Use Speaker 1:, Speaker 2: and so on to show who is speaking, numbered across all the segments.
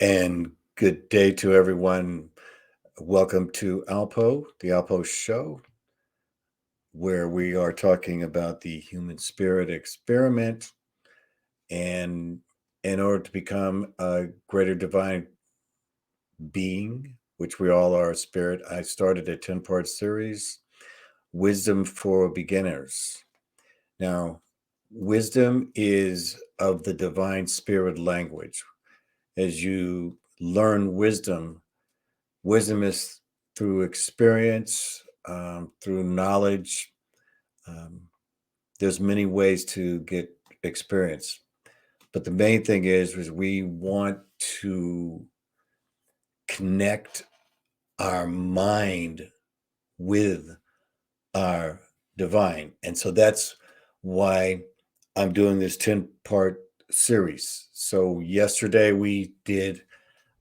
Speaker 1: And good day to everyone. Welcome to Alpough, the Alpough Show, where we are talking about the human spirit experiment. And in order to become a greater divine being, which we all are a spirit, I started a 10-part series, Wisdom for Beginners. Now, wisdom is of the divine spirit language. As you learn wisdom, wisdom is through experience, through knowledge. Um, there's many ways to get experience, but the main thing is we want to connect our mind with our divine, and so that's why I'm doing this 10-part series. So yesterday we did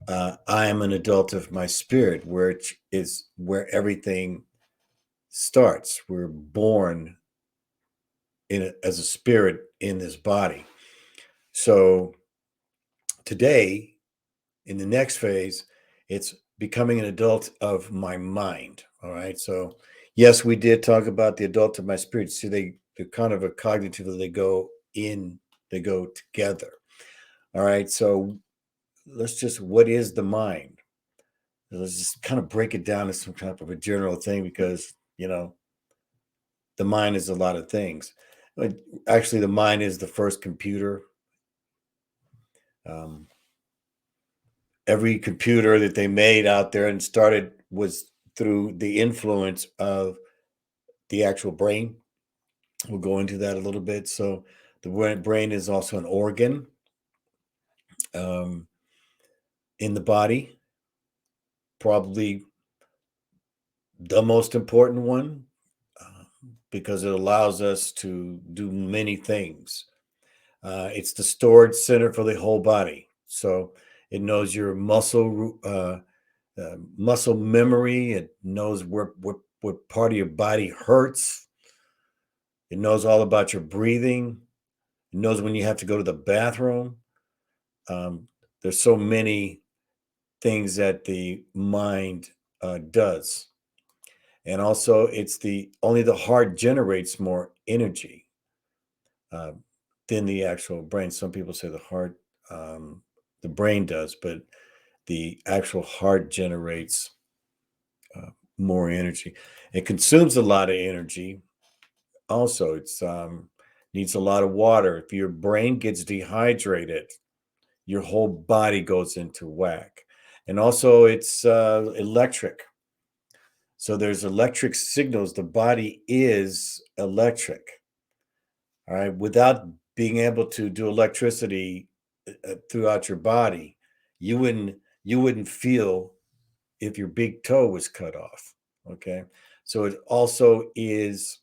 Speaker 1: I am an adult of my spirit, which is where everything starts. We're born as a spirit in this body. So today, in the next phase, it's becoming an adult of my mind. All right. So yes, we did talk about the adult of my spirit. See, they're kind of a cognitive. They go together. All right. So what is the mind? Let's just kind of break it down to some kind of a general thing because, the mind is a lot of things. Actually, the mind is the first computer. Um, every computer that they made out there and started was through the influence of the actual brain. We'll go into that a little bit. So, the brain is also an organ um, in the body, probably the most important one because it allows us to do many things. It's the storage center for the whole body. So it knows your muscle memory. It knows what part of your body hurts. It knows all about your breathing. It knows when you have to go to the bathroom. Um, there's so many things that the mind does, and also it's the only the heart generates more energy uh, than the actual brain. Some people say the brain does, but the actual heart generates uh, more energy. It consumes a lot of energy. Also, it's needs a lot of water. If your brain gets dehydrated, your whole body goes into whack. And also, it's electric. So there's electric signals. The body is electric. All right. Without being able to do electricity throughout your body, you wouldn't feel if your big toe was cut off. Okay. So it also is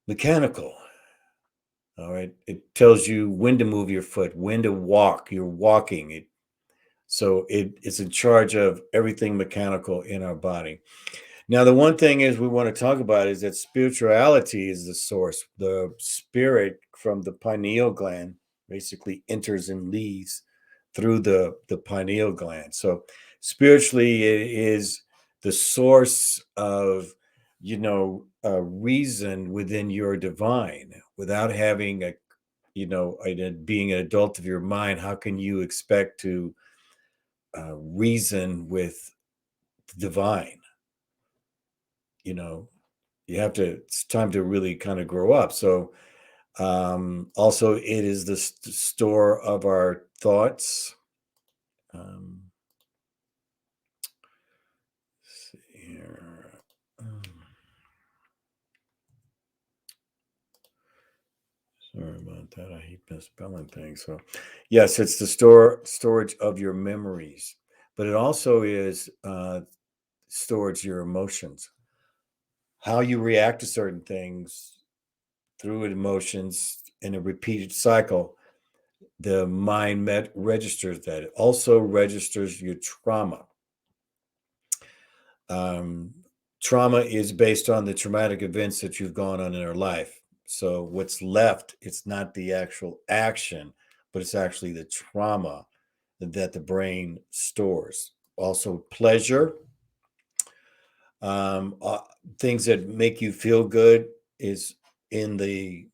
Speaker 1: mechanical. All right. It tells you when to move your foot, when to walk. You're walking. It's in charge of everything mechanical in our body. Now, the one thing is we want to talk about is that spirituality is the source. The spirit from the pineal gland basically enters and leaves through the pineal gland. So spiritually, it is the source of, a reason within your divine. Without having being an adult of your mind, how can you expect to reason with the divine? You know, it's time to really kind of grow up. So also it is the store of our thoughts. Let's see here. Sorry about that. I hate misspelling things. So yes, it's the storage of your memories, but it also is storage your emotions, how you react to certain things through emotions in a repeated cycle. The mind registers that. It also registers your trauma. Um, Trauma is based on the traumatic events that you've gone on in our life. So what's left, it's not the actual action, but it's actually the trauma that the brain stores. Also, pleasure, um, uh, things that make you feel good is in the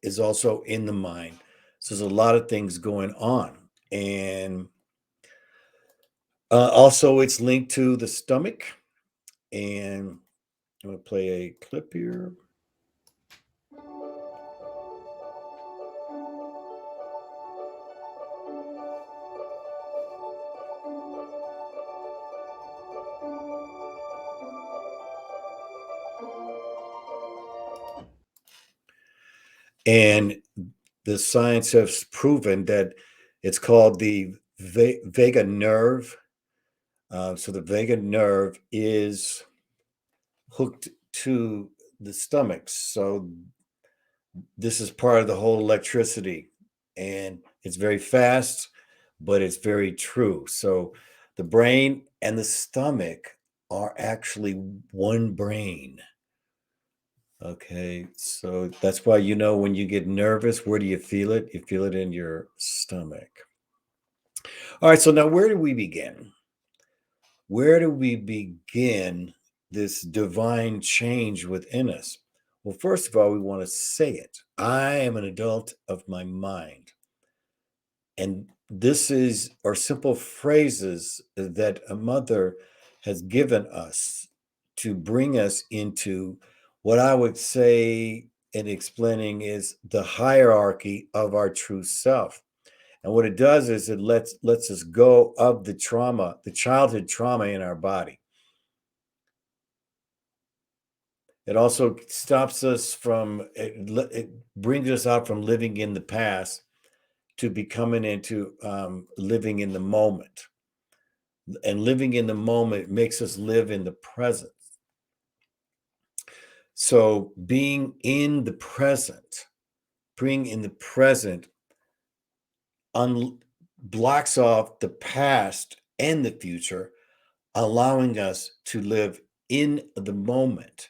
Speaker 1: is also in the mind. So there's a lot of things going on, and also it's linked to the stomach. And I'm going to play a clip here. And the science has proven that it's called the vagus nerve. So the vagus nerve is hooked to the stomach. So this is part of the whole electricity, and it's very fast, but it's very true. So the brain and the stomach are actually one brain. Okay, so that's why, when you get nervous, where do you feel it? You feel it in your stomach. All right, so now where do we begin? Where do we begin this divine change within us? Well, first of all, we want to say it. I am an adult of my mind. And are simple phrases that a mother has given us to bring us into what I would say in explaining is the hierarchy of our true self. And what it does is it lets us go of the trauma, the childhood trauma in our body. It also stops us from it brings us out from living in the past to becoming into living in the moment. And living in the moment makes us live in the present. So being in the present blocks off the past and the future, allowing us to live in the moment.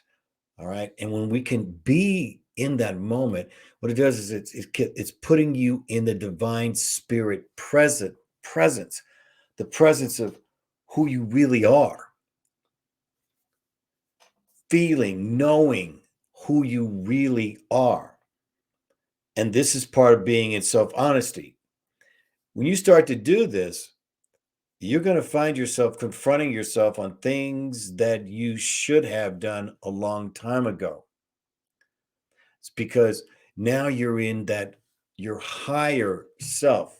Speaker 1: All right. And when we can be in that moment, what it does is it's putting you in the divine spirit presence, the presence of who you really are, feeling, knowing who you really are. And this is part of being in self-honesty. When you start to do this, you're going to find yourself confronting yourself on things that you should have done a long time ago. It's because now you're in your higher self.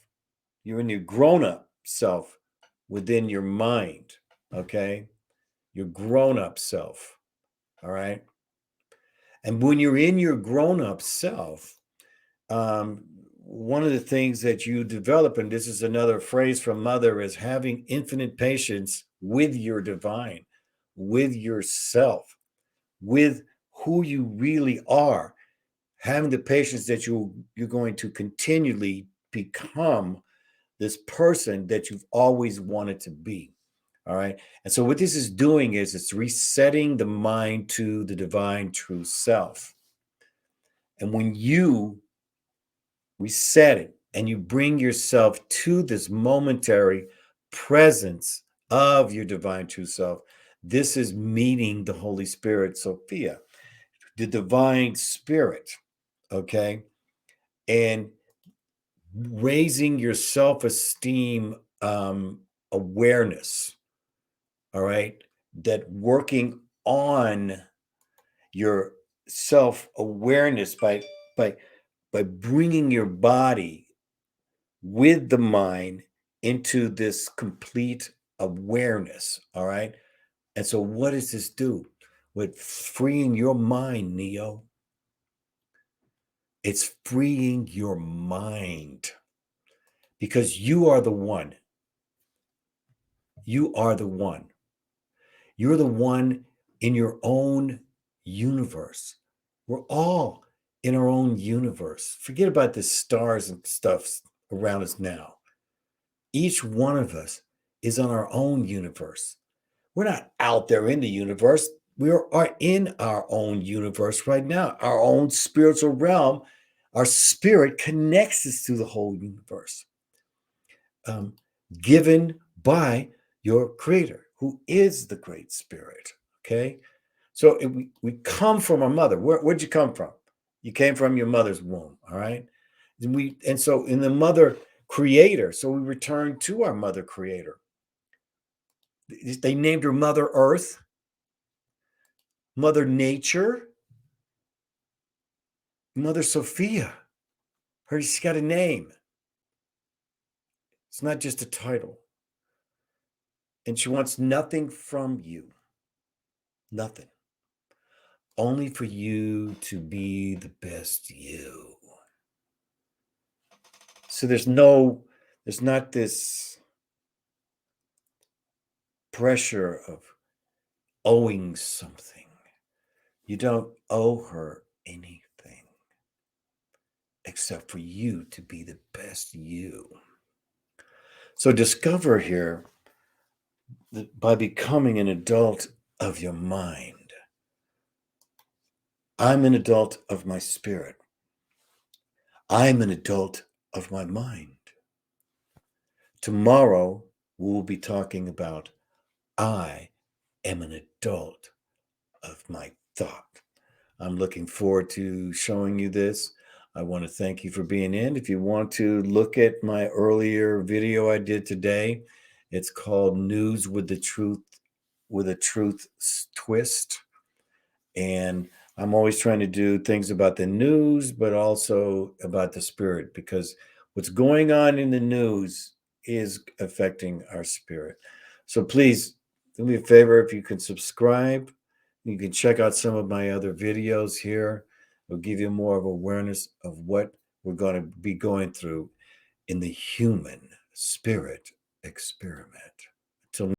Speaker 1: You're in your grown-up self within your mind. Okay. Your grown-up self. All right. And when you're in your grown-up self, one of the things that you develop, and this is another phrase from Mother, is having infinite patience with your divine, with yourself, with who you really are, having the patience that you're going to continually become this person that you've always wanted to be. All right. And so what this is doing is it's resetting the mind to the divine true self. And when you reset it and you bring yourself to this momentary presence of your divine true self, this is meeting the Holy Spirit, Sophia, the divine spirit. Okay. And raising your self-esteem awareness. All right. That working on your self-awareness by bringing your body with the mind into this complete awareness. All right. And so what does this do? With freeing your mind, Neo, it's freeing your mind because you are the one. You are the one. You're the one in your own universe. We're all in our own universe. Forget about the stars and stuff around us now. Each one of us is on our own universe. We're not out there in the universe. We are in our own universe right now, our own spiritual realm. Our spirit connects us to the whole universe. um, given by your creator, who is the Great Spirit. Okay. So we come from our mother. Where'd you come from? You came from your mother's womb. All right. And so in the mother creator, so we return to our mother creator. They named her Mother Earth, Mother Nature, Mother Sophia. She's got a name. It's not just a title. And she wants nothing from you. Nothing. Only for you to be the best you. So there's not this pressure of owing something. You don't owe her anything except for you to be the best you. So discover here that by becoming an adult of your mind, I'm an adult of my spirit. I'm an adult of my mind. Tomorrow, we will be talking about I am an adult of my thought. I'm looking forward to showing you this. I want to thank you for being in. If you want to look at my earlier video I did today, it's called News with a Truth Twist. And I'm always trying to do things about the news, but also about the spirit, because what's going on in the news is affecting our spirit. So please do me a favor, if you can subscribe. You can check out some of my other videos here. It'll give you more of awareness of what we're going to be going through in the human spirit experiment.